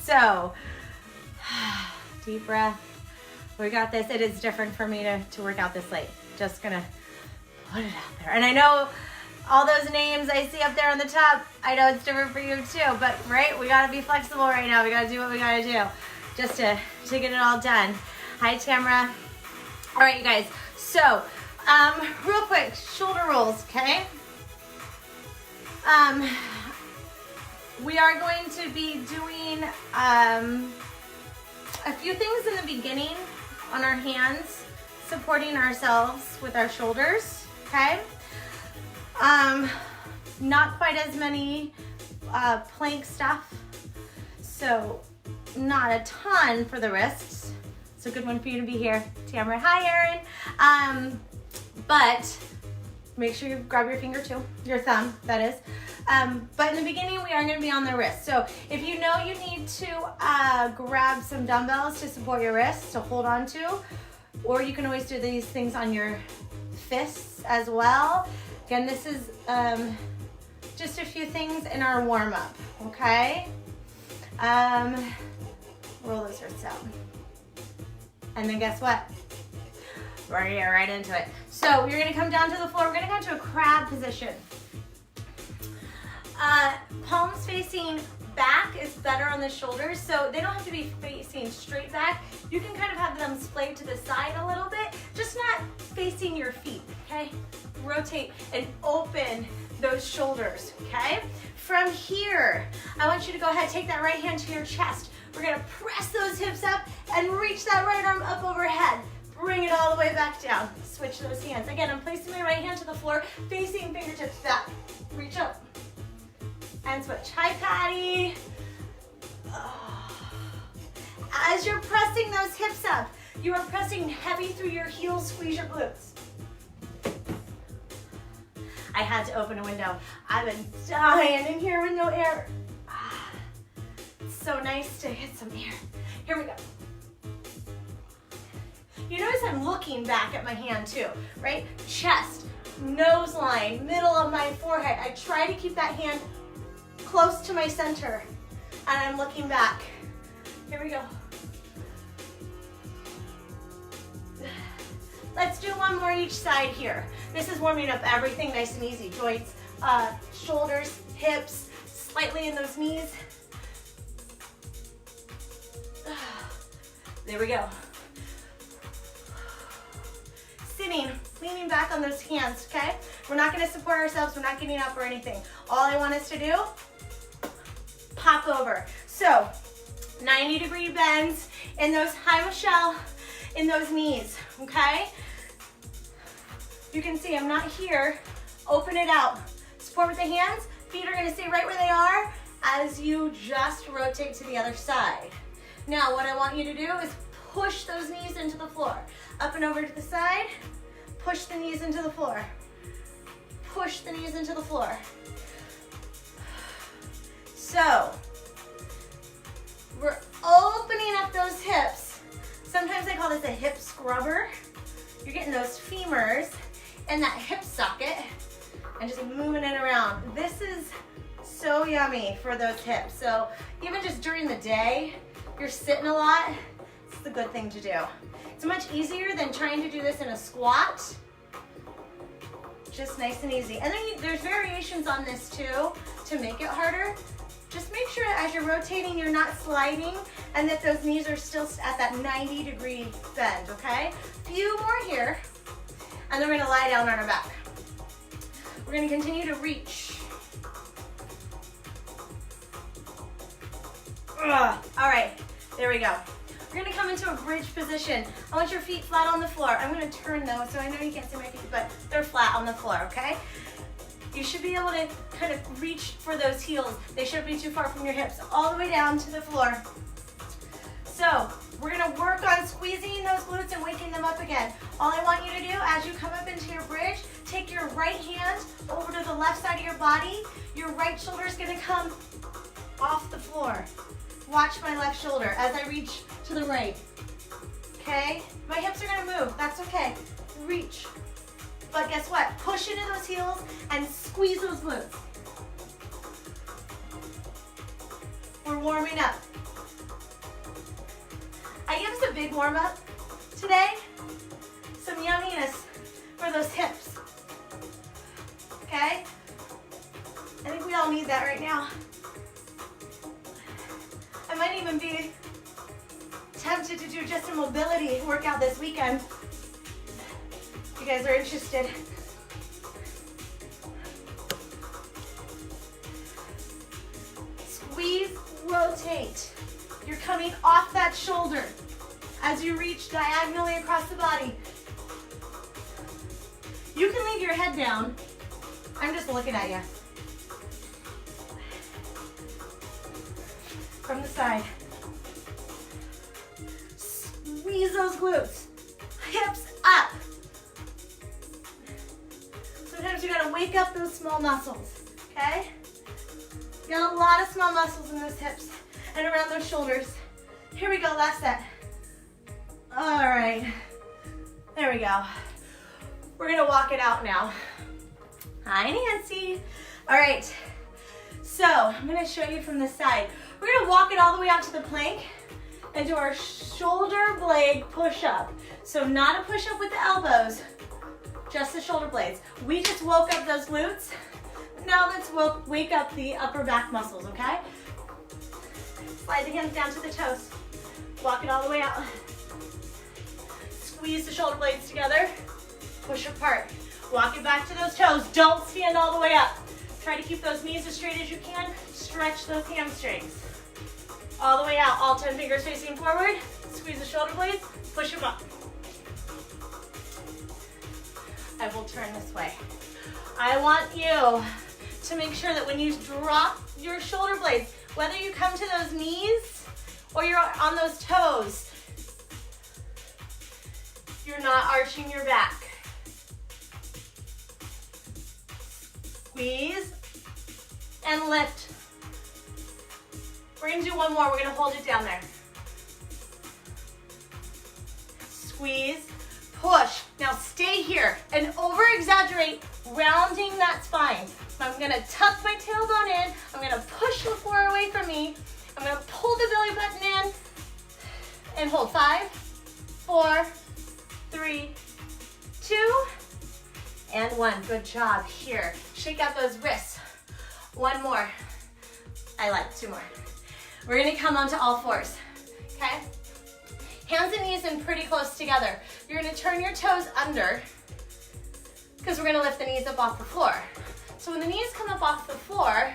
So, deep breath. We got this. It is different for me to work out this late. Just gonna put it out there. And I know all those names I see up there on the top, I know it's different for you too, but right, we gotta be flexible right now. We gotta do what we gotta do just to get it all done. Hi, Tamara. All right, you guys. So, real quick, shoulder rolls, okay? We are going to be doing a few things in the beginning on our hands, supporting ourselves with our shoulders, okay? Not quite as many plank stuff, so not a ton for the wrists. It's a good one for you to be here, Tamara. Hi, Erin. But make sure you grab your finger too, your thumb, that is. But in the beginning, we are going to be on the wrist. So if you know you need to grab some dumbbells to support your wrists to hold on to, or you can always do these things on your fists as well. Again, this is just a few things in our warm-up, okay? Roll those wrists out. And then guess what? We're gonna get right into it. So you're gonna come down to the floor. We're gonna go into a crab position. Palms facing back is better on the shoulders, so they don't have to be facing straight back. You can kind of have them splayed to the side a little bit, just not facing your feet, okay? Rotate and open those shoulders, okay? From here, I want you to go ahead, take that right hand to your chest. We're gonna press those hips up and reach that right arm up overhead. Bring it all the way back down. Switch those hands. Again, I'm placing my right hand to the floor, facing fingertips back. Reach up and switch. Hi, Patty. As you're pressing those hips up, you are pressing heavy through your heels, squeeze your glutes. I had to open a window. I've been dying in here with no air. It's so nice to hit some air. Here we go. You notice I'm looking back at my hand too, right? Chest, nose line, middle of my forehead. I try to keep that hand close to my center, and I'm looking back. Here we go. Let's do one more each side here. This is warming up everything nice and easy. Joints, shoulders, hips, slightly in those knees. There we go. Sitting, leaning back on those hands, okay? We're not gonna support ourselves, we're not getting up or anything. All I want us to do, pop over. So, 90-degree bends in those, hi Michelle, in those knees, okay? You can see I'm not here. Open it out. Support with the hands. Feet are gonna stay right where they are as you just rotate to the other side. Now, what I want you to do is push those knees into the floor. Up and over to the side. Push the knees into the floor. Push the knees into the floor. So, we're opening up those hips. Sometimes I call this a hip scrubber. You're getting those femurs in that hip socket and just moving it around. This is so yummy for those hips. So even just during the day, if you're sitting a lot, it's a good thing to do. It's much easier than trying to do this in a squat. Just nice and easy. And then there's variations on this too to make it harder. Just make sure as you're rotating, you're not sliding and that those knees are still at that 90-degree bend, okay? Few more here, and then we're gonna lie down on our back. We're gonna continue to reach. All right, there we go. We're gonna come into a bridge position. I want your feet flat on the floor. I'm gonna turn those, so I know you can't see my feet, but they're flat on the floor, okay? You should be able to kind of reach for those heels. They shouldn't be too far from your hips, all the way down to the floor. So we're gonna work on squeezing those glutes and waking them up again. All I want you to do as you come up into your bridge, take your right hand over to the left side of your body. Your right shoulder is gonna come off the floor. Watch my left shoulder as I reach to the right, okay? My hips are gonna move, that's okay. Reach. But guess what? Push into those heels and squeeze those glutes. We're warming up. big warm up today. Some yumminess for those hips. Okay? I think we all need that right now. I might even be tempted to do just a mobility workout this weekend. If you guys are interested. Squeeze, rotate. You're coming off that shoulder as you reach diagonally across the body. You can leave your head down. I'm just looking at you. From the side. Squeeze those glutes. Hips up. Sometimes you gotta wake up those small muscles, okay? You got a lot of small muscles in those hips and around those shoulders. Here we go, last set. All right, there we go. We're gonna walk it out now. Hi, Nancy. All right, so I'm gonna show you from the side. We're gonna walk it all the way out to the plank and do our shoulder blade push-up. So not a push-up with the elbows, just the shoulder blades. We just woke up those glutes. Now let's wake up the upper back muscles, okay? Slide the hands down to the toes. Walk it all the way out. Squeeze the shoulder blades together. Push apart. Walk it back to those toes. Don't stand all the way up. Try to keep those knees as straight as you can. Stretch those hamstrings. All the way out. All 10 fingers facing forward. Squeeze the shoulder blades. Push them up. I will turn this way. I want you to make sure that when you drop your shoulder blades, whether you come to those knees or you're on those toes, you're not arching your back. Squeeze and lift. We're gonna do one more. We're gonna hold it down there. Squeeze, push. Now stay here and over-exaggerate, rounding that spine. I'm gonna tuck my tailbone in. I'm gonna push the floor away from me. I'm gonna pull the belly button in and hold 5, 4, 3, 2, and 1. Good job. Here, shake out those wrists. One more. I like 2 more. We're gonna come onto all fours, okay? Hands and knees in pretty close together. You're gonna turn your toes under because we're gonna lift the knees up off the floor. So when the knees come up off the floor,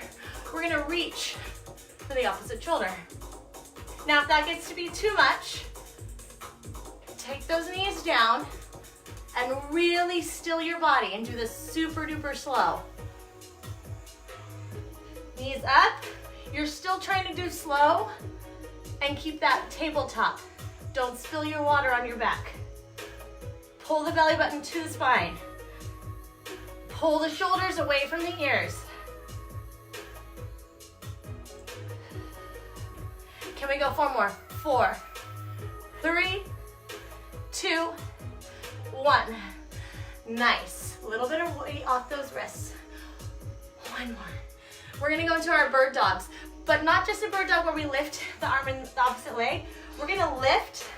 we're gonna reach for the opposite shoulder. Now if that gets to be too much, take those knees down and really still your body and do this super duper slow. Knees up. You're still trying to do slow and keep that tabletop. Don't spill your water on your back. Pull the belly button to the spine. Pull the shoulders away from the ears. Can we go 4 more? 4, 3, 2, 1. Nice. A little bit of weight off those wrists. 1 more. We're gonna go into our bird dogs, but not just a bird dog where we lift the arm and the opposite leg. We're gonna lift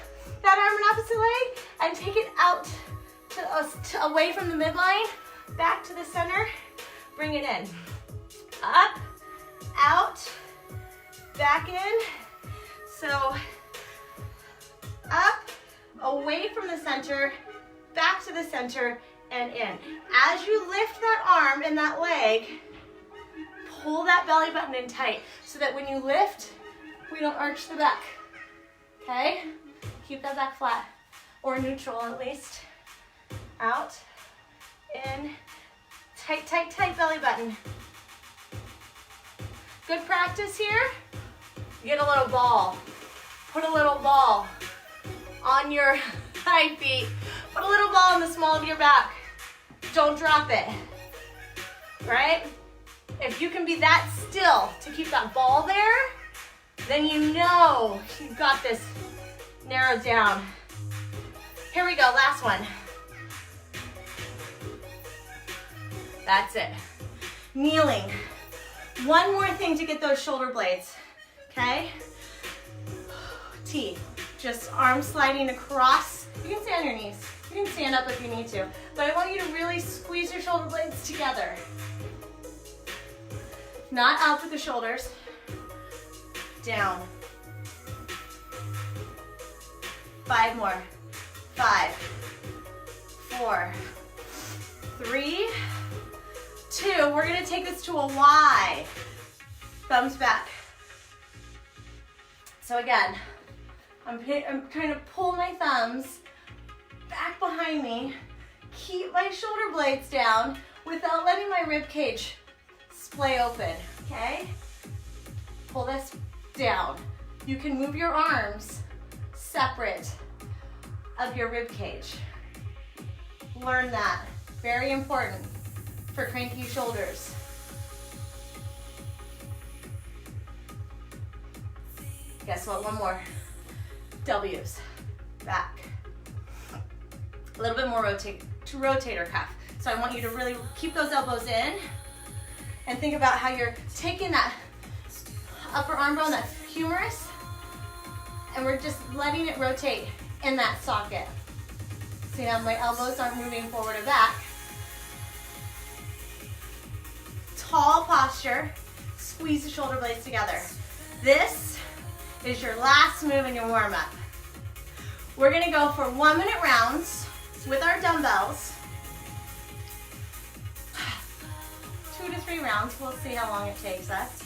that arm and opposite leg and take it out to away from the midline, back to the center, bring it in. Up, out, back in. So up, away from the center, back to the center, and in. As you lift that arm and that leg, pull that belly button in tight so that when you lift, we don't arch the back, okay? Keep that back flat, or neutral at least. Out, in, tight, tight, tight belly button. Good practice here. Get a little ball. Put a little ball on your high feet. Put a little ball in the small of your back. Don't drop it, right? If you can be that still to keep that ball there, then you know you've got this narrowed down. Here we go, last one. That's it. Kneeling. One more thing to get those shoulder blades, okay? T. Just arms sliding across. You can stay on your knees. You can stand up if you need to. But I want you to really squeeze your shoulder blades together. Not out through the shoulders. Down. 5 more. 5, 4, 3, 2. We're gonna take this to a Y. Thumbs back. So again, I'm trying to pull my thumbs back behind me, keep my shoulder blades down without letting my rib cage splay open, okay? Pull this down. You can move your arms separate of your rib cage. Learn that. Very important for cranky shoulders. Guess what? One more. W's. Back. A little bit more rotator cuff. So I want you to really keep those elbows in and think about how you're taking that upper arm bone, that humerus, and we're just letting it rotate in that socket. See now my elbows aren't moving forward or back. Tall posture, squeeze the shoulder blades together. This is your last move in your warm-up. We're gonna go for 1-minute rounds with our dumbbells. 2 to 3 rounds, we'll see how long it takes us.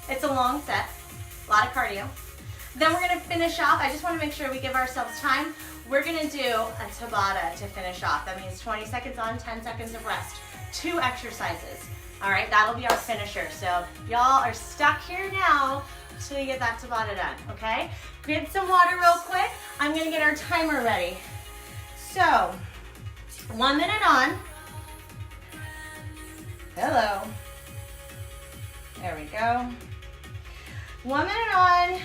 It's a long set, a lot of cardio. Then we're gonna finish off. I just wanna make sure we give ourselves time. We're gonna do a Tabata to finish off. That means 20 seconds on, 10 seconds of rest. 2 exercises. All right, that'll be our finisher. So y'all are stuck here now till you get that Tabata done, okay? Get some water real quick. I'm gonna get our timer ready. So, 1 minute on. Hello. There we go. 1 minute on.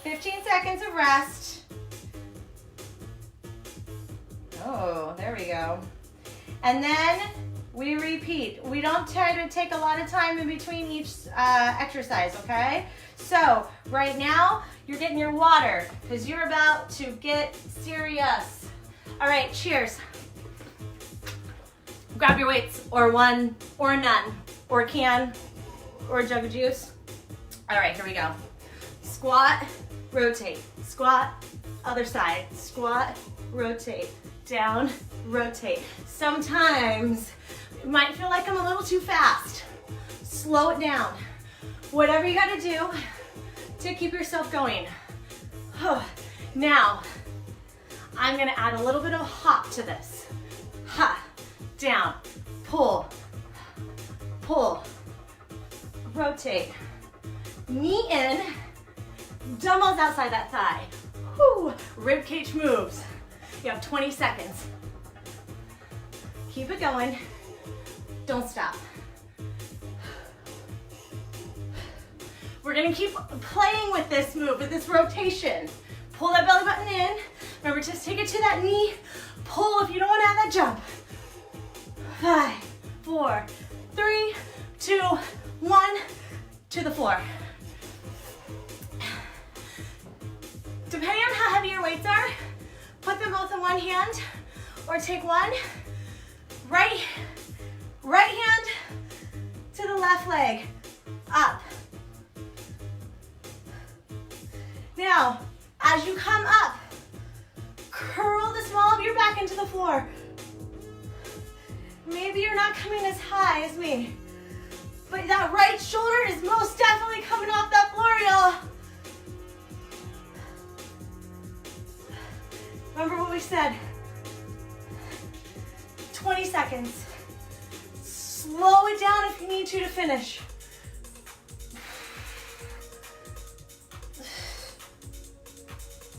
15 seconds of rest. Oh, there we go. And then we repeat. We don't try to take a lot of time in between each exercise, okay? So right now, you're getting your water because you're about to get serious. All right, cheers. Grab your weights, or one, or none, or a can, or a jug of juice. All right, here we go. Squat, rotate, squat, other side, squat, rotate, down, rotate. Sometimes it might feel like I'm a little too fast. Slow it down. Whatever you gotta do to keep yourself going. Now, I'm gonna add a little bit of hop to this. Ha, down, pull, pull, rotate, knee in, dumbbells outside that thigh. Whew. Rib cage moves. You have 20 seconds. Keep it going. Don't stop. We're gonna keep playing with this move, with this rotation. Pull that belly button in. Remember, just take it to that knee. Pull if you don't want to have that jump. 5, 4, 3, 2, 1, to the floor. Depending on how heavy your weights are, put them both in one hand, or take one. Right hand to the left leg, up. Now, as you come up, curl the small of your back into the floor. Maybe you're not coming as high as me, but that right shoulder is most definitely coming off that floor, y'all. Remember what we said. 20 seconds. Slow it down if you need to finish.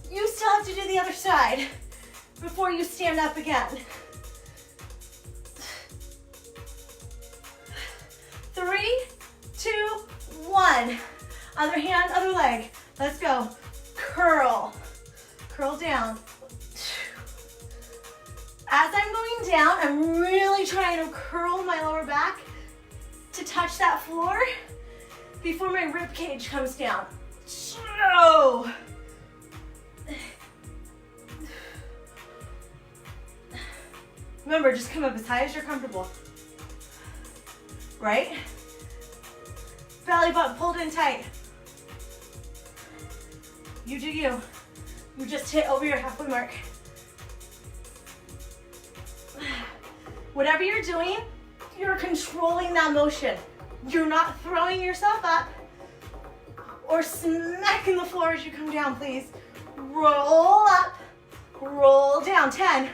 You still have to do the other side before you stand up again. 3, 2, 1. Other hand, other leg. Let's go. Curl. Curl down. As I'm going down, I'm really trying to curl my lower back to touch that floor before my rib cage comes down. So, remember, just come up as high as you're comfortable. Right? Belly button pulled in tight. You do you. You just hit over your halfway mark. Whatever you're doing, you're controlling that motion. You're not throwing yourself up or smacking the floor as you come down, please. Roll up, roll down. 10.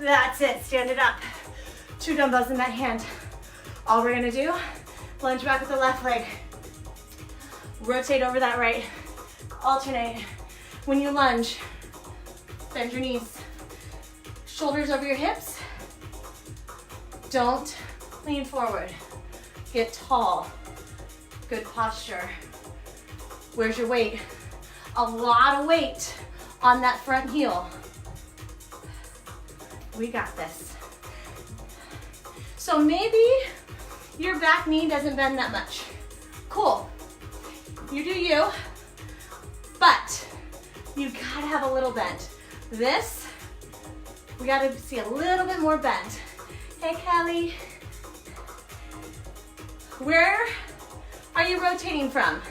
That's it, stand it up. 2 dumbbells in that hand. All we're gonna do, lunge back with the left leg. Rotate over that right. Alternate. When you lunge, bend your knees. Shoulders over your hips. Don't lean forward. Get tall. Good posture. Where's your weight? A lot of weight on that front heel. We got this. So maybe your back knee doesn't bend that much. Cool. You do you, but you gotta have a little bend. This, we gotta see a little bit more bend. Hey, Kelly. Where are you rotating from?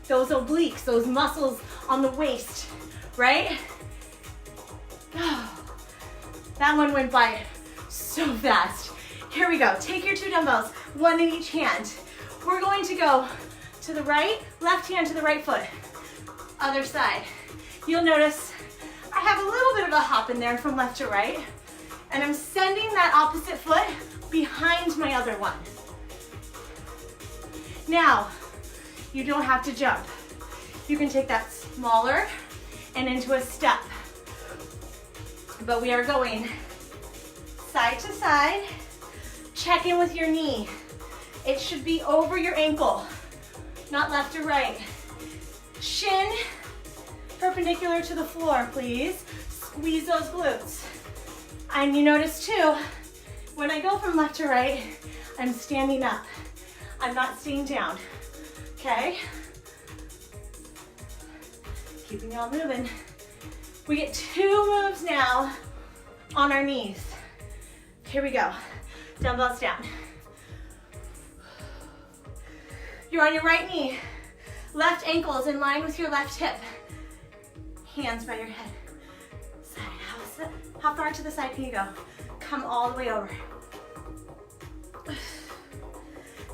Those obliques, those muscles on the waist, right? That one went by so fast. Here we go. Take your 2 dumbbells, 1 in each hand. We're going to go to the right, left hand to the right foot. Other side. You'll notice I have a little bit of a hop in there from left to right, and I'm sending that opposite foot behind my other one. Now, you don't have to jump. You can take that smaller and into a step. But we are going side to side. Check in with your knee. It should be over your ankle, not left or right. Shin perpendicular to the floor, please. Squeeze those glutes. And you notice too, when I go from left to right, I'm standing up. I'm not staying down, okay? Keeping y'all moving. We get 2 moves now on our knees. Here we go. Dumbbells down. You're on your right knee. Left ankle is in line with your left hip. Hands by your head. Side. How far to the side can you go? Come all the way over.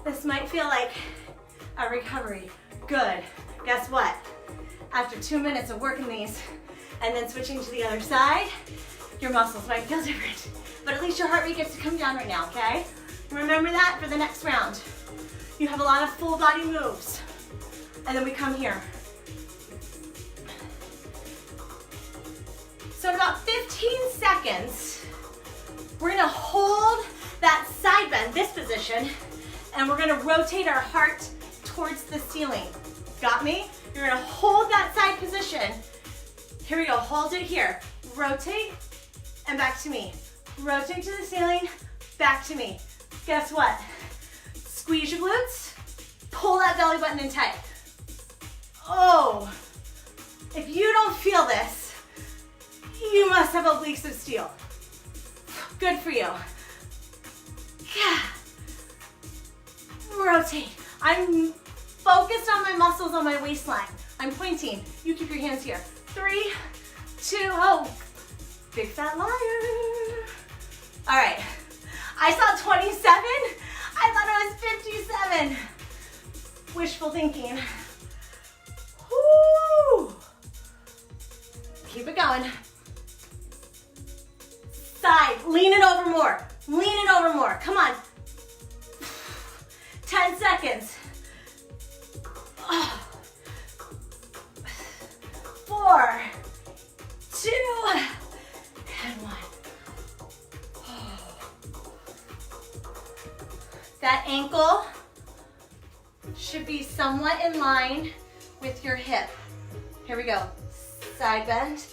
This might feel like a recovery. Good. Guess what? After 2 minutes of working these and then switching to the other side, your muscles might feel different. But at least your heart rate gets to come down right now, okay? Remember that for the next round. You have a lot of full body moves. And then we come here. So in about 15 seconds, we're gonna hold that side bend, this position, and we're gonna rotate our heart towards the ceiling. Got me? You're gonna hold that side position. Here we go, hold it here. Rotate, and back to me. Rotate to the ceiling, back to me. Guess what? Squeeze your glutes, pull that belly button in tight. Oh, if you don't feel this, you must have obliques of steel. Good for you. Yeah. Rotate. I'm focused on my muscles on my waistline. I'm pointing. You keep your hands here. 3, 2, oh, big fat liar. All right, I saw 27. I thought it was 57. Wishful thinking. Woo. Keep it going. Side, lean it over more. Lean it over more, come on. 10 seconds. 4, 2, and 1. That ankle should be somewhat in line with your hip. Here we go. Side bend.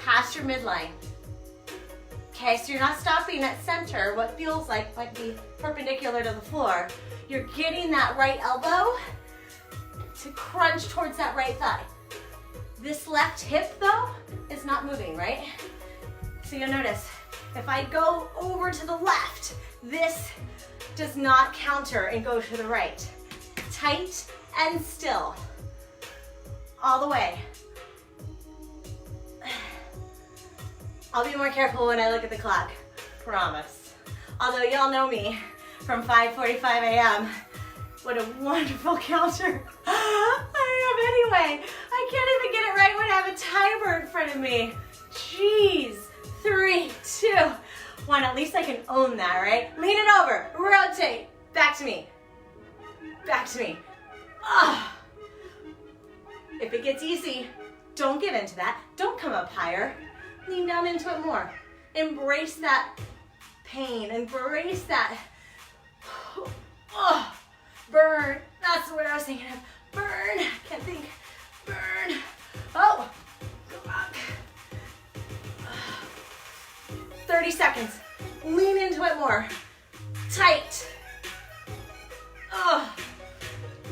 past your midline. Okay, so you're not stopping at center, what feels like might be perpendicular to the floor. You're getting that right elbow to crunch towards that right thigh. This left hip, though, is not moving, right? So you'll notice, if I go over to the left, this does not counter and go to the right. Tight and still. All the way. I'll be more careful when I look at the clock, promise. Although y'all know me from 5:45 a.m. What a wonderful counter I am anyway. I can't even get it right when I have a timer in front of me. Jeez. 3, 2, 1. At least I can own that, right? Lean it over, rotate, back to me. Back to me. Ah. If it gets easy, don't give in to that. Don't come up higher. Lean down into it more. Embrace that pain. Embrace that. Oh, burn. That's what I was thinking of. Burn. Can't think. Burn. Oh, go back. 30 seconds. Lean into it more. Tight. Oh,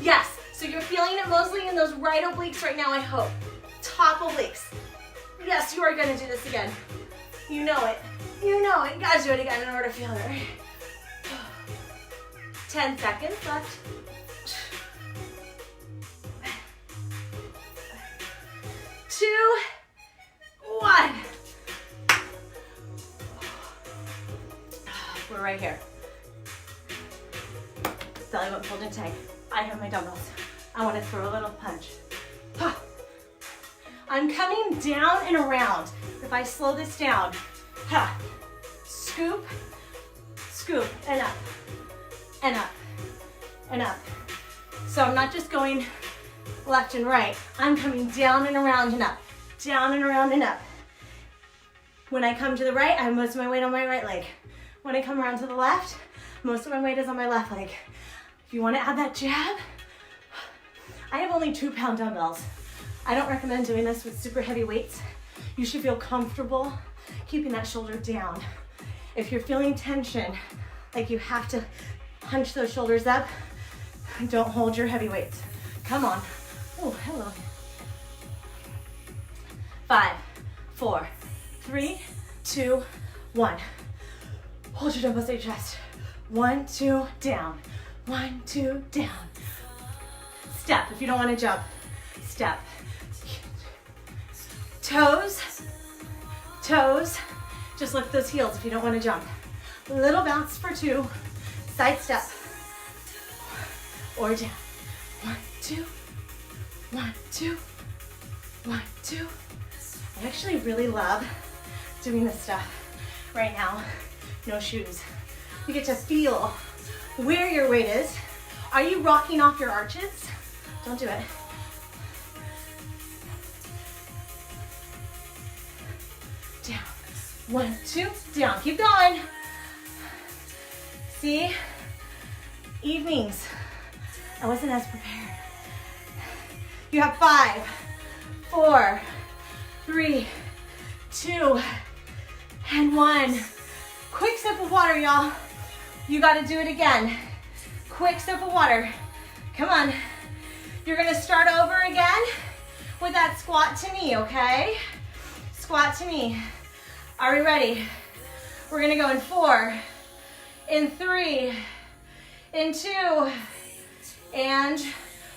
yes. So you're feeling it mostly in those right obliques right now, I hope. Top obliques. Yes, you are gonna do this again. You know it. You know it. You gotta do it again in order to feel it, right? 10 seconds left. 2, 1. We're right here. Belly button pulled in tight. I have my dumbbells. I want to throw a little punch. I'm coming down and around. If I slow this down, scoop, scoop, and up, and up, and up. So I'm not just going left and right. I'm coming down and around and up, down and around and up. When I come to the right, I have most of my weight on my right leg. When I come around to the left, most of my weight is on my left leg. If you want to add that jab, I have only 2-pound dumbbells. I don't recommend doing this with super heavy weights. You should feel comfortable keeping that shoulder down. If you're feeling tension, like you have to hunch those shoulders up, don't hold your heavy weights. Come on. Oh, hello. 5, 4, 3, 2, 1. Hold your dumbbells to your chest. 1, 2, down. 1, 2, down. Step if you don't want to jump. Step. Toes, toes. Just lift those heels if you don't want to jump. Little bounce for 2. Side step. Or down. 1, 2. 1, 2. 1, 2. I actually really love doing this stuff right now. No shoes. You get to feel where your weight is. Are you rocking off your arches? Don't do it. Down. 1, 2, down. Keep going. See? Evenings. I wasn't as prepared. You have 5, 4, 3, 2, and 1. Quick sip of water, y'all. You gotta do it again. Quick sip of water. Come on. You're gonna start over again with that squat to knee, okay? Squat to knee. Are we ready? We're gonna go in 4, in 3, in 2, and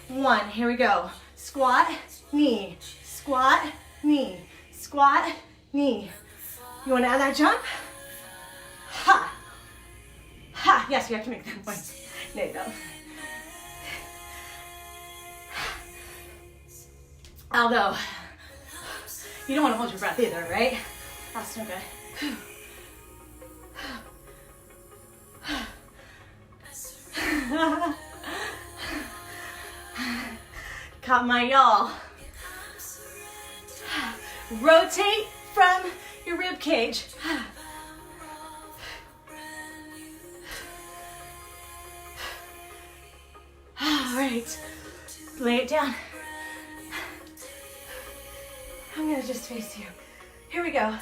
1. Here we go. Squat, knee, squat, knee, squat, knee. You wanna add that jump? Ha! Ha! Yes, you have to make that point. There you go. Although, you don't want to hold your breath either, right? That's no good. Caught my y'all. Rotate from your rib cage. All right, lay it down. I'm gonna just face you. Here we go.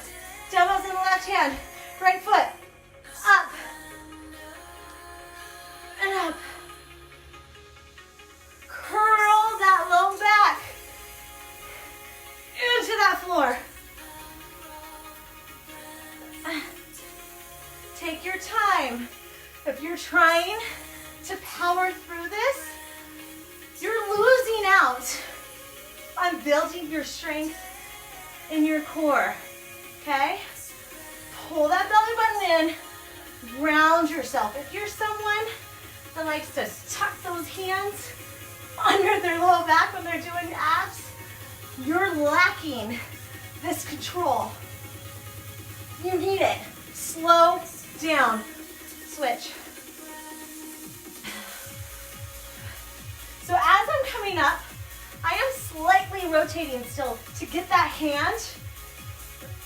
Dumbbells in the left hand. Right foot. Up. And up. Curl that low back into that floor. Take your time. If you're trying to power through this, you're losing out on building your strength in your core, okay? Pull that belly button in, ground yourself. If you're someone that likes to tuck those hands under their low back when they're doing abs, you're lacking this control. You need it. Slow down. Switch. So as I'm coming up, I am slightly rotating still to get that hand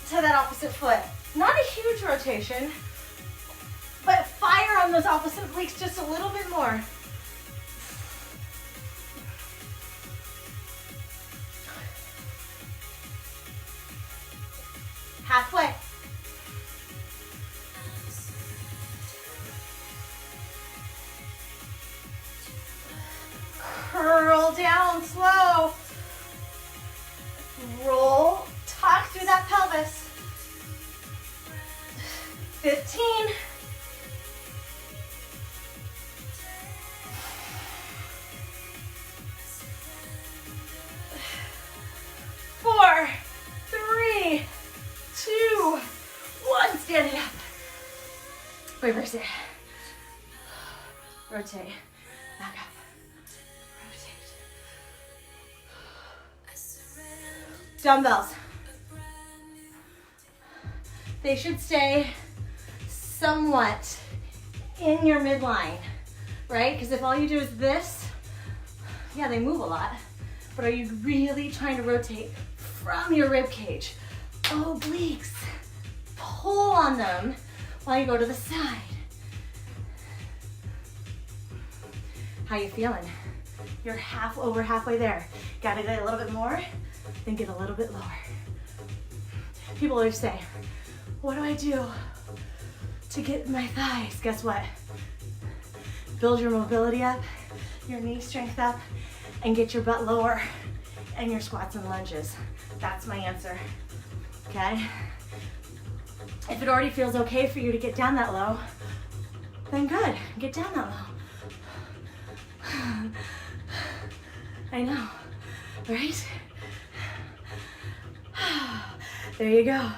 to that opposite foot. Not a huge rotation, but fire on those opposite obliques just a little bit more. Halfway. Curl down slow. Roll, tuck through that pelvis. 15. 4, 3, 2, 1. Stand it up. Reverse it. Rotate. Back up. Rotate. Dumbbells. They should stay somewhat in your midline, right? Because if all you do is this, yeah, they move a lot. But are you really trying to rotate from your rib cage? Obliques. Pull on them while you go to the side. How you feeling? You're halfway there. Gotta get a little bit more, then get a little bit lower. People always say, what do I do to get my thighs? Guess what? Build your mobility up, your knee strength up, and get your butt lower and your squats and lunges. That's my answer, okay? If it already feels okay for you to get down that low, then good, get down that low. I know, right? There you go.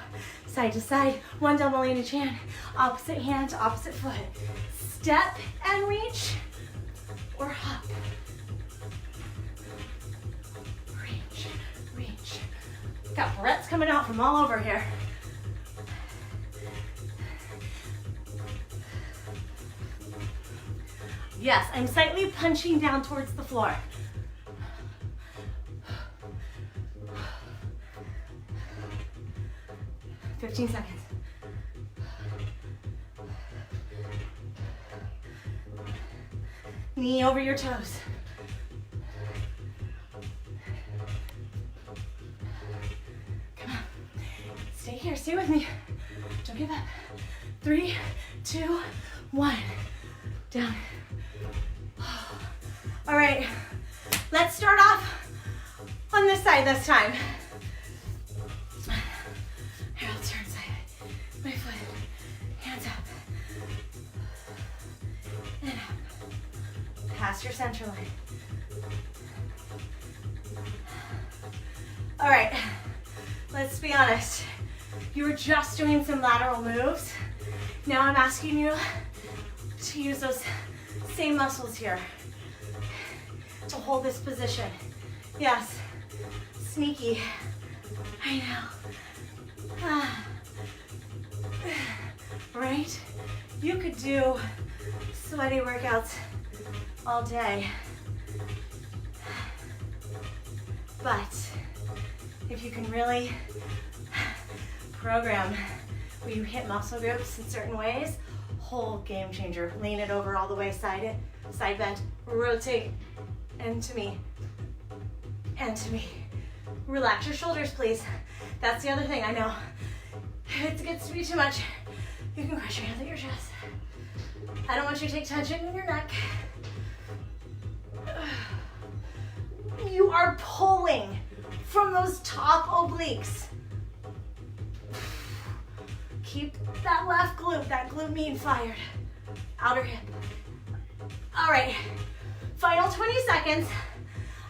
Side to side, one double in each hand, opposite hand to opposite foot. Step and reach, or hop. Reach, reach. Got breaths coming out from all over here. Yes, I'm slightly punching down towards the floor. $15 seconds. Knee over your toes. Come on. Stay here, stay with me. Don't give up. 3, 2, 1. Down. All right, let's start off on this side this time. Here, I'll turn side. My foot, hands up. And up. Past your center line. All right, let's be honest. You were just doing some lateral moves. Now I'm asking you to use those same muscles here to hold this position. Yes, sneaky, I know. Right? You could do sweaty workouts all day. But if you can really program where you hit muscle groups in certain ways, whole game changer. Lean it over all the way, side bend, rotate, and to me, and to me. Relax your shoulders, please. That's the other thing, I know. If it gets to be too much, you can crush your hands at your chest. I don't want you to take tension in your neck. You are pulling from those top obliques. Keep that left glute, that glute med fired. Outer hip. All right, final 20 seconds.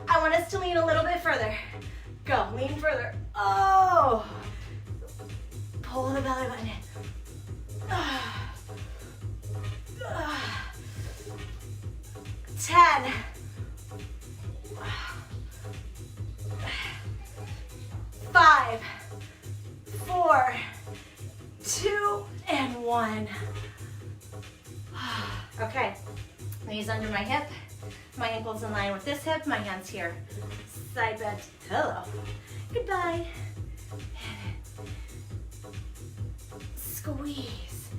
I want us to lean a little bit further. Go, lean further. Oh, pull the belly button in. 10. 5, 4, 2, and 1. Okay, knees under my hip, my ankles in line with this hip, my hands here. Side bend, hello, goodbye. Squeeze,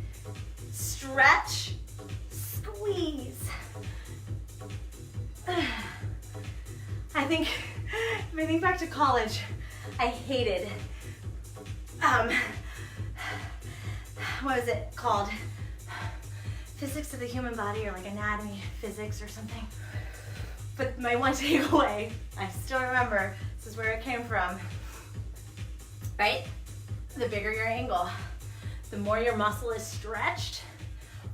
stretch, squeeze. I think back to college, I hated, what was it called? Physics of the human body, or like anatomy, physics or something. But my one takeaway, I still remember, this is where it came from, right? The bigger your angle, the more your muscle is stretched,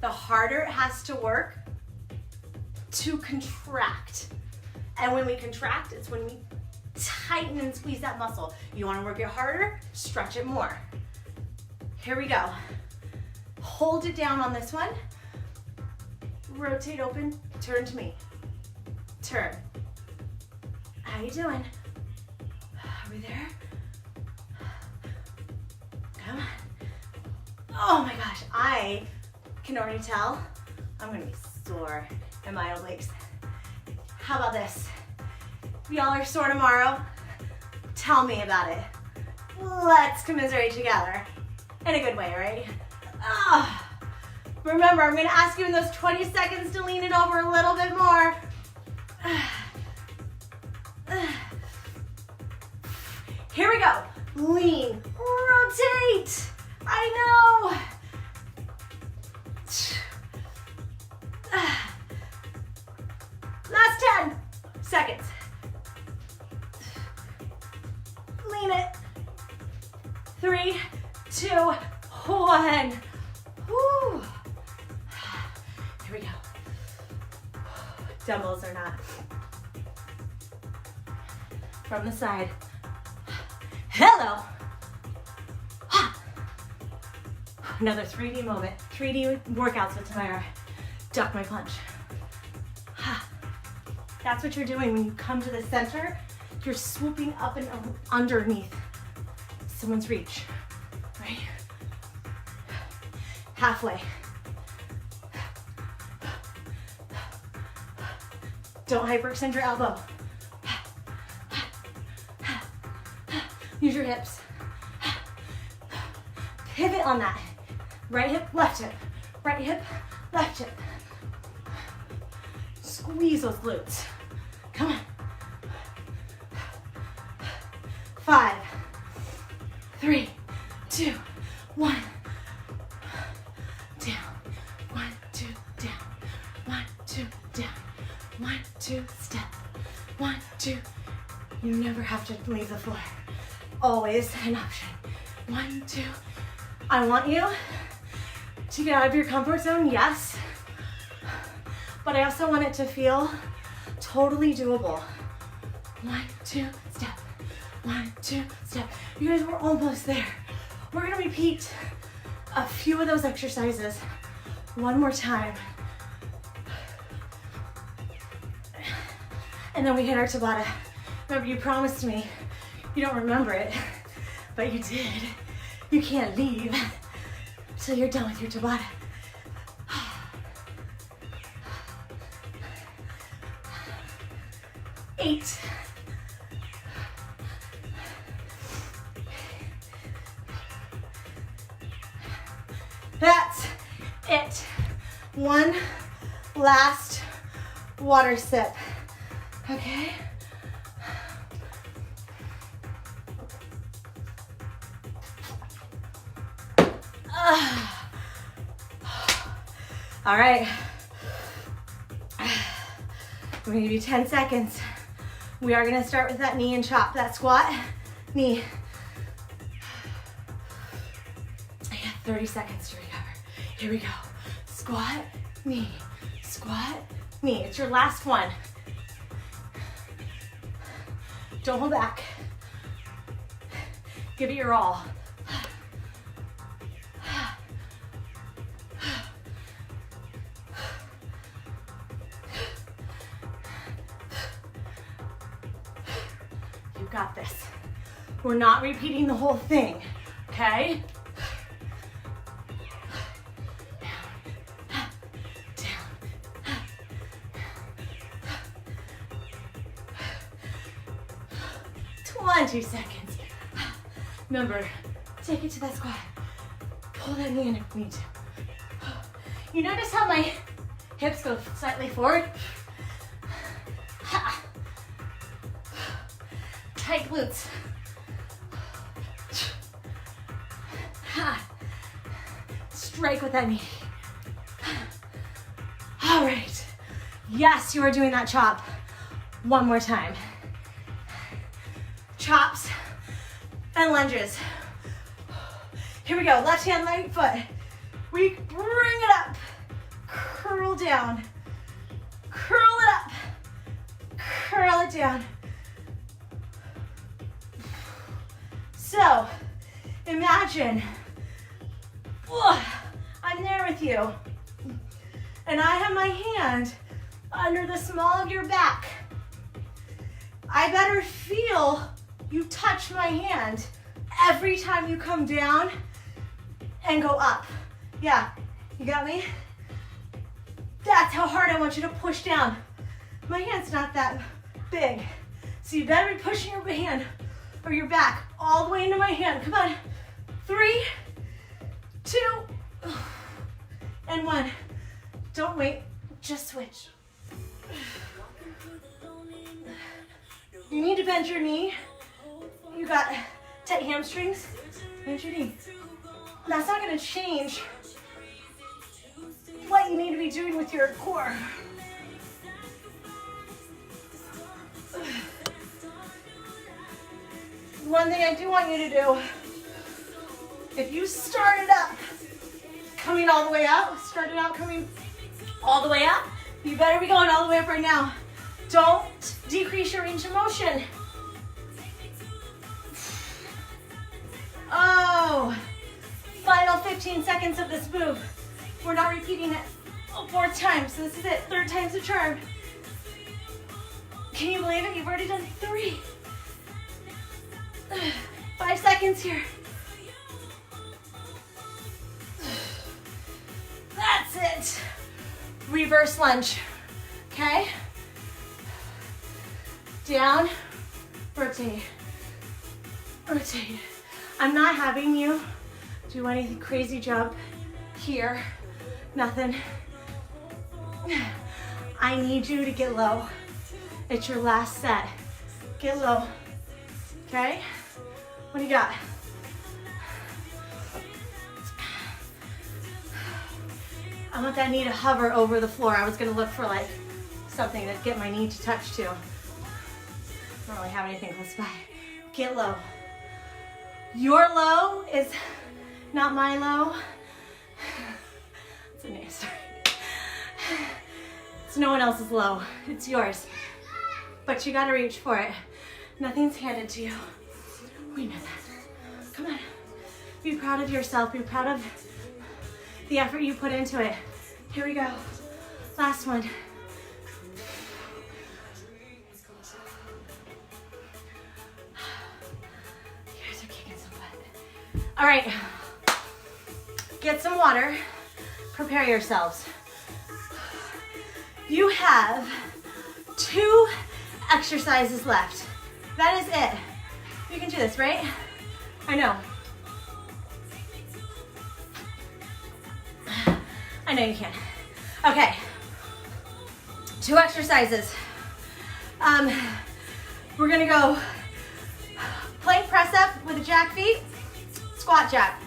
the harder it has to work to contract. And when we contract, it's when we tighten and squeeze that muscle. You want to work it harder, stretch it more. Here we go. Hold it down on this one. Rotate open, turn to me. Turn. How you doing? Are we there? Come on. Oh my gosh, I can already tell I'm gonna be sore in my obliques. How about this? We all are sore tomorrow. Tell me about it. Let's commiserate together. In a good way, right? Oh. Remember, I'm gonna ask you in those 20 seconds to lean it over a little bit more. Here we go. Lean, rotate. I know. Last 10 seconds. Lean it. 3, 2, 1. Woo. Here we go. Dumbbells or not. From the side. Hello. Another 3D moment. 3D workouts with Tamara. Duck my punch. That's what you're doing when you come to the center. You're swooping up and underneath someone's reach, right? Halfway. Don't hyperextend your elbow. Use your hips. Pivot on that. Right hip, left hip. Right hip, left hip. Squeeze those glutes. Come on. 5, 3, 2, 1. Down. 1, 2, down. 1, 2, down. 1, 2, step. 1, 2. You never have to leave the floor. Always an option. 1, 2. I want you to get out of your comfort zone, yes. But I also want it to feel totally doable. 1, 2, step. 1, 2, step. You guys, we're almost there. We're gonna repeat a few of those exercises one more time. And then we hit our Tabata. Remember, you promised me, you don't remember it, but you did. You can't leave until you're done with your Tabata. 8. That's it. One last water sip. Okay? All right. I'm gonna give you 10 seconds. We are gonna start with that knee and chop, that squat, knee. I got 30 seconds to recover. Here we go. Squat, knee, squat, knee. It's your last one. Don't hold back. Give it your all. You've got this. We're not repeating the whole thing, okay? Down. 20 seconds. Remember, take it to that squat. Pull that knee in if you need to. You notice how my hips go slightly forward? Tight glutes. Strike with that knee. All right. Yes, you are doing that chop. One more time. Chops and lunges. Here we go. Left hand, right foot. We bring it up. Curl down. Curl it up. Curl it down. So, imagine, I'm there with you, and I have my hand under the small of your back. I better feel you touch my hand every time you come down and go up. Yeah, you got me? That's how hard I want you to push down. My hand's not that big, so you better be pushing your hand or your back all the way into my hand. Come on. 3, 2, and 1. Don't wait, just switch. You need to bend your knee. You got tight hamstrings. Bend your knee. That's not gonna change what you need to be doing with your core. One thing I do want you to do, if you started up coming all the way up, coming all the way up, you better be going all the way up right now. Don't decrease your range of motion. Oh, final 15 seconds of this move. We're not repeating it 4th time, so this is it, 3rd time's the charm. Can you believe it? You've already done 3. 5 seconds here. That's it. Reverse lunge, okay? Down, rotate, rotate. I'm not having you do any crazy jump here, nothing. I need you to get low. It's your last set. Get low, okay? What do you got? I want that knee to hover over the floor. I was gonna look for like something to get my knee to touch to. I don't really have anything close by. Get low. Your low is not my low. It's a name, sorry. It's no one else's low. It's yours. But you gotta reach for it. Nothing's handed to you. We know that. Come on. Be proud of yourself. Be proud of the effort you put into it. Here we go. Last one. You guys are kicking some butt. All right. Get some water. Prepare yourselves. You have 2 exercises left. That is it. You can do this, right? I know. I know you can. Okay. 2 exercises. We're gonna go plank press up with a jack feet, squat jack.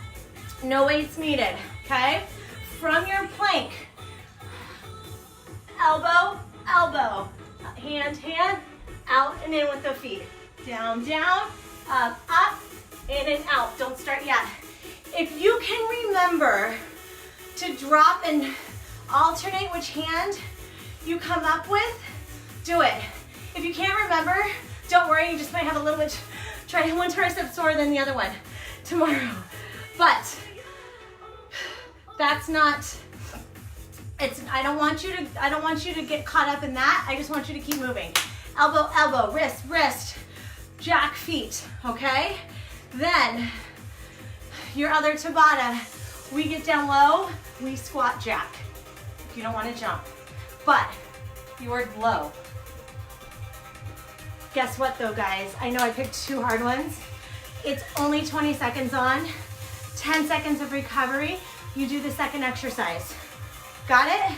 No weights needed, okay? From your plank, elbow, elbow, hand, hand, out and in with the feet. Down, down, up, in and out. Don't start yet. If you can remember to drop and alternate which hand you come up with, do it. If you can't remember, don't worry, you just might have a little bit, try one tricep sore than the other one tomorrow. But that's not, I don't want you to get caught up in that. I just want you to keep moving. Elbow, elbow, wrist, wrist, jack feet, okay? Then your other Tabata, we get down low, we squat jack. If you don't want to jump, but you're low. Guess what though, guys? I know I picked 2 hard ones. It's only 20 seconds on, 10 seconds of recovery. You do the second exercise. Got it?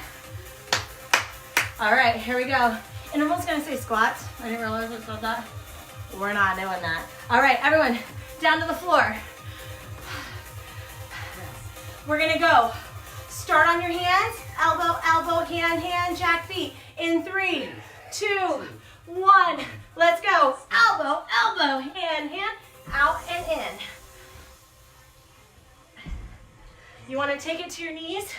All right, here we go. Interval's gonna say squats. I didn't realize it said that. We're not doing that. All right, everyone, down to the floor. We're gonna go. Start on your hands, elbow, elbow, hand, hand, jack feet. In 3, 2, 1. Let's go. Elbow, elbow, hand, hand, out and in. You wanna take it to your knees.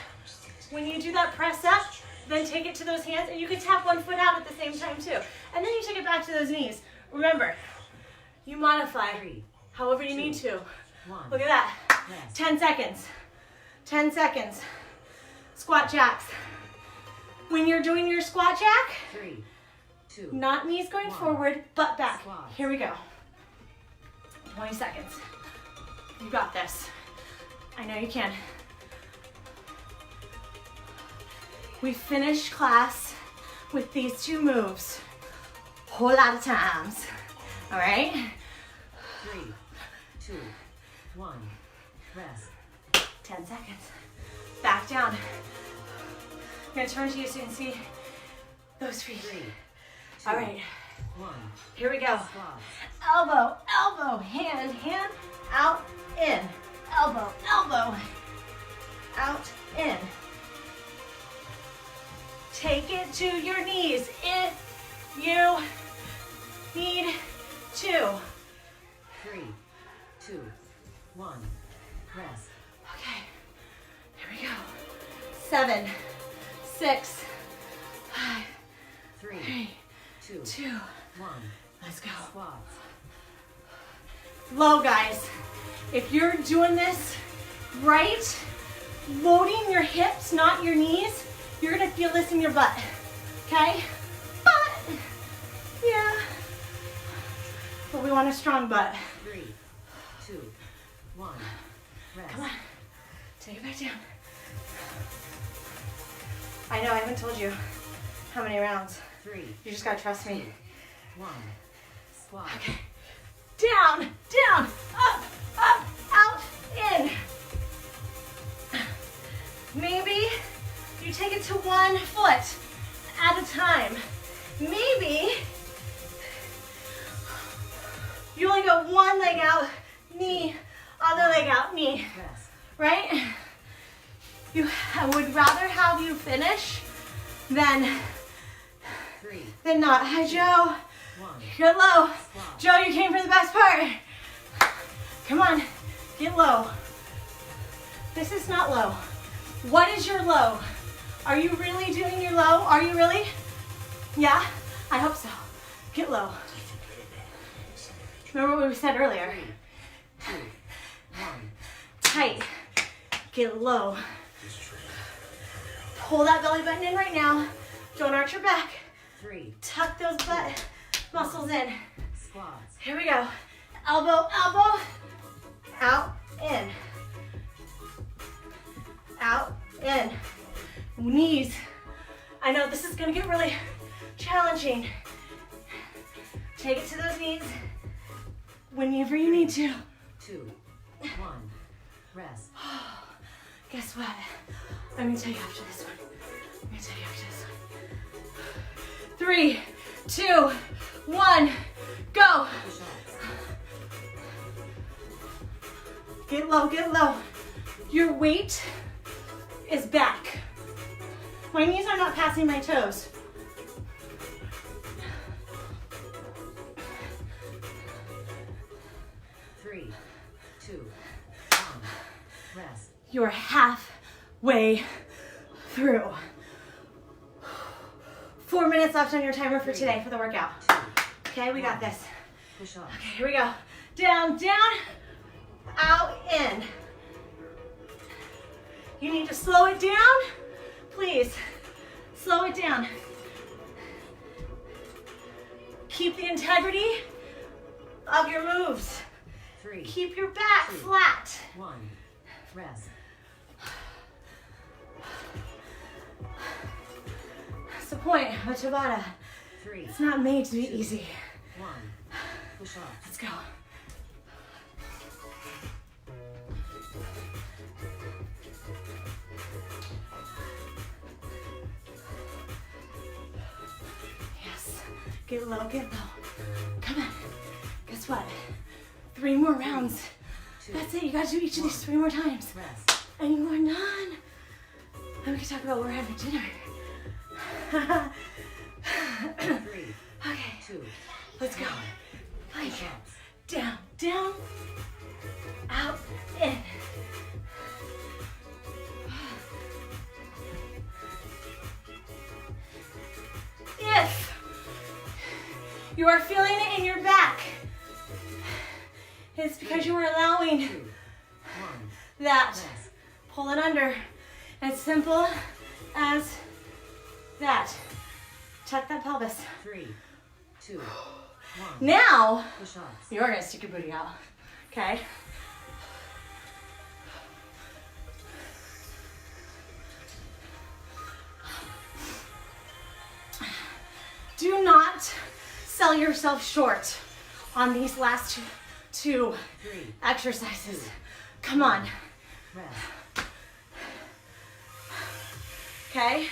When you do that press up, then take it to those hands, and you can tap one foot out at the same time too. And then you take it back to those knees. Remember, you modify however you need to. Look at that. 10 seconds. 10 seconds. Squat jacks. When you're doing your squat jack, 3, 2, not knees going 1. forward, butt back. Squat. Here we go. 20 seconds. You got this. I know you can. We finished class with these 2 moves. Whole lot of times. All right? 3, 2, 1. Rest. 10 seconds. Back down. I'm gonna turn to you so you can see those feet. 3, 2, All right, 1. here we go. Squat. Elbow, elbow, hand, hand, out, in. Elbow, elbow, out, in. Take it to your knees if you need to. 3, 2, 1. Rest. Okay, here we go. 7, 6, 5, 3, 2, 2, 1. let's go. Squats. Low, guys. If you're doing this right, loading your hips, not your knees, you're gonna feel this in your butt, okay? But, yeah. But we want a strong butt. 3, 2, 1. Rest. Come on, take it back down. I know, I haven't told you how many rounds. 3, You just gotta trust me. 1. Squat. Okay. Down, down, up, up, out, in. Maybe you take it to 1 foot at a time. Maybe you only go 1 leg out, knee, other leg out, knee, Rest. right? I would rather have you finish than 3, not. Hi, Joe. 1. Get low. Squat. Joe, you came for the best part. Come on, get low. This is not low. What is your low? Are you really doing your low? Are you really? Yeah? I hope so. Get low. Remember what we said earlier? 3, 2, 1. Tight. Get low. Pull that belly button in right now. Don't arch your back. 3. Tuck those butt muscles in. Squats. Here we go. Elbow, elbow. Out, in. Out, in. Knees. I know this is gonna get really challenging. Take it to those knees whenever you need to. 2, 1. Rest. Guess what? I'm gonna tell you after this one. 3, 2, 1, go. Push-ups. Get low, get low. your weight is back. My knees are not passing my toes. Three, two, one. Rest. You're halfway through. 4 minutes left on your timer for today for the workout. Okay, we got this. Push up. Okay, here we go. Down, down, out, in. You need to slow it down. Please, slow it down. Keep the integrity of your moves. Three, Keep your back two, flat. one. Rest. That's the point of Tabata. Three, It's not made to be easy. one. Push up. Let's go. Yes. Get low, get low. Come on. Guess what? 3 more rounds. That's it. You gotta do each of these 3 more times. Rest. And you are done. Then we can talk about what we're having for dinner. Three, Okay, two, let's go. Like, push ups. down, down, out, in. If you are feeling it in your back, it's because you are allowing Two, one. that. Rest. Pull it under. As simple as that. Tuck that pelvis. Three, two, one. Now, Push ups. you're gonna stick your booty out, okay? Do not sell yourself short on these last two Three, exercises. Come on, rest. okay?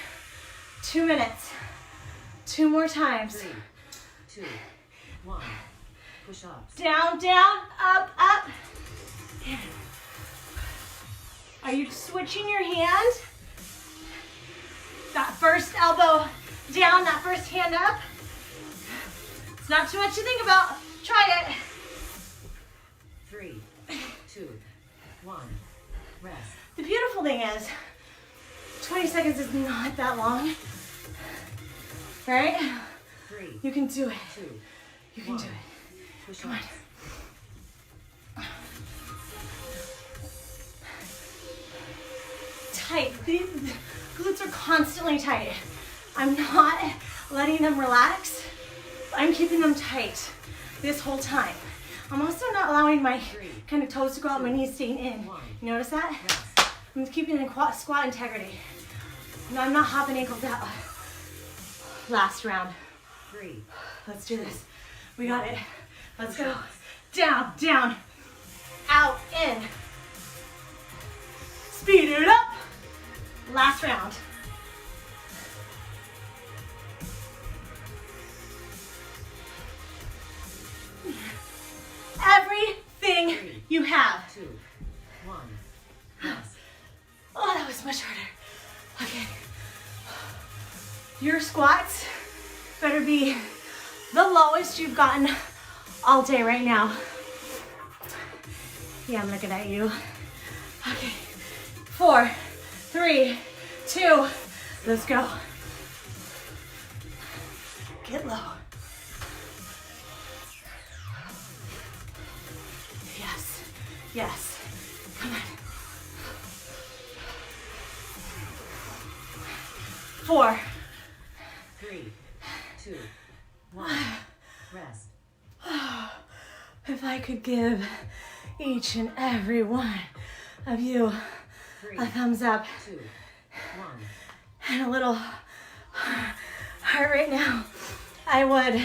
2 minutes. 2 more times. Three, two, one. Push ups. Down, down, up, up. Are you switching your hand? That first elbow down, that first hand up. It's not too much to think about. Try it. Three, two, one. Rest. The beautiful thing is, 20 seconds is not that long. Right? Three, You can do it. two, You can do one. it. Push Come on. ups. Tight. The glutes are constantly tight. I'm not letting them relax. I'm keeping them tight this whole time. I'm also not allowing my kind of toes to go out, my knees staying in. You notice that? Rest. I'm keeping in squat integrity. No, I'm not hopping ankles out. Last round. Three, Let's do this. We got it. Let's go. Down, down, out, in. Speed it up. Last round. Everything you have. two, one. Rest. Oh, that was much harder. Okay. Your squats better be the lowest you've gotten all day right now. Yeah, I'm looking at you. Okay. 4, 3, 2, let's go. Get low. Yes, yes. Come on. 4, Three, two, one. Rest. if I could give each and every one of you Three, a thumbs up two, one. and a little heart right now, I would.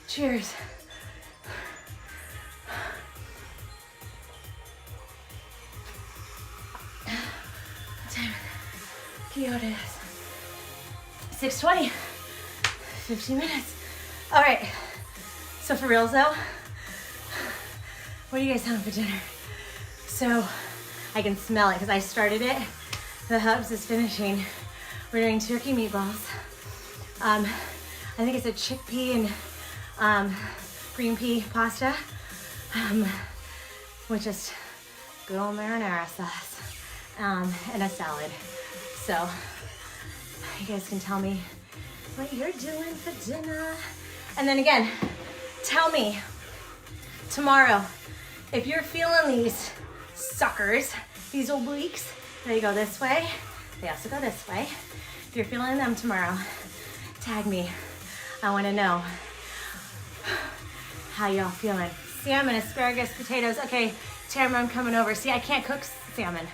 Cheers. What time is it? Kyoto is 6:20. 15 minutes. All right. So for reals though, what are you guys having for dinner? So I can smell it because I started it. The hubs is finishing. We're doing turkey meatballs. I think it's a chickpea and green pea pasta with just good old marinara sauce and a salad. So you guys can tell me what you're doing for dinner. And then again, tell me tomorrow if you're feeling these suckers, these obliques, they go this way, they also go this way. If you're feeling them tomorrow, tag me. I want to know how y'all feeling. Salmon, asparagus, potatoes. Okay, Tamara, I'm coming over. See, I can't cook salmon.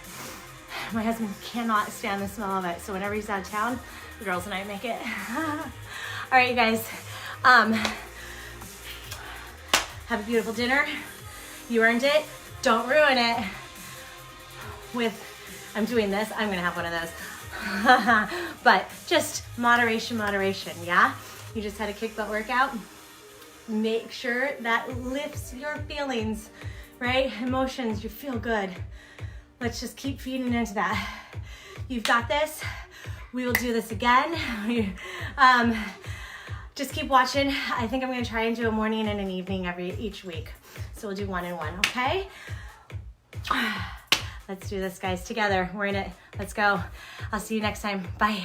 My husband cannot stand the smell of it. So whenever he's out of town, the girls and I make it. All right, you guys. Have a beautiful dinner. You earned it. Don't ruin it with, I'm doing this. I'm gonna have one of those. But just moderation, yeah? You just had a kick butt workout. Make sure that lifts your feelings, right? Emotions, you feel good. Let's just keep feeding into that. You've got this. We will do this again. Just keep watching. I think I'm gonna try and do a morning and an evening each week. So we'll do 1 and 1, okay? Let's do this, guys, together. We're in it. Let's go. I'll see you next time. Bye.